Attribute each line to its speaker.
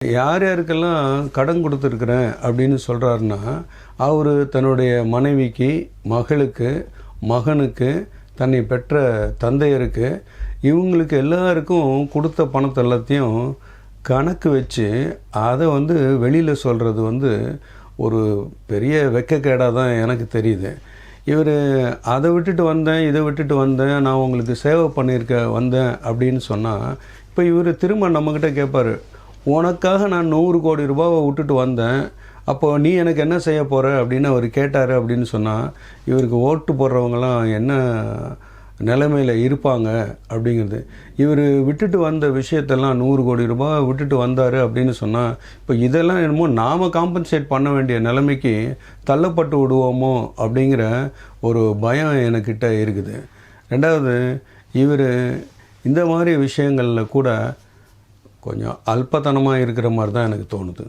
Speaker 1: யார் யாருக்கெல்லாம் கடன் கொடுத்துருக்குறேன் அப்படின்னு சொல்கிறாருன்னா, அவர் தன்னுடைய மனைவிக்கு, மகளுக்கு, மகனுக்கு, தன்னை பெற்ற தந்தையருக்கு, இவங்களுக்கு எல்லாருக்கும் கொடுத்த பணத்தை எல்லாத்தையும் கணக்கு வச்சு அதை வெளியில் சொல்கிறது ஒரு பெரிய வெட்கக்கேடாக தான் எனக்கு தெரியுது. இவர் அதை விட்டுட்டு வந்தேன், இதை விட்டுட்டு வந்தேன், நான் உங்களுக்கு சேவை வந்தேன் அப்படின்னு சொன்னால், இப்போ இவர் திரும்ப நம்மக்கிட்ட கேட்பார், உனக்காக நான் 100 கோடி ரூபாவை விட்டுட்டு வந்தேன், அப்போது நீ எனக்கு என்ன செய்ய போகிற அப்படின்னு அவர் கேட்டார் அப்படின்னு சொன்னால், இவருக்கு ஓட்டு போடுறவங்களாம் என்ன நிலைமையில் இருப்பாங்க அப்படிங்கிறது. இவர் விட்டுட்டு வந்த விஷயத்தெல்லாம் 100 கோடி ரூபாய் விட்டுட்டு வந்தார் அப்படின்னு சொன்னால், இப்போ இதெல்லாம் என்னமோ நாம் காம்பன்சேட் பண்ண வேண்டிய நிலைமைக்கு தள்ளப்பட்டு விடுவோமோ அப்படிங்கிற ஒரு பயம் எனக்கிட்ட இருக்குது. ரெண்டாவது, இவர் இந்த மாதிரி விஷயங்களில் கூட கொஞ்சம் அல்பத்தனமாக இருக்கிற மாதிரி தான் எனக்கு தோணுது.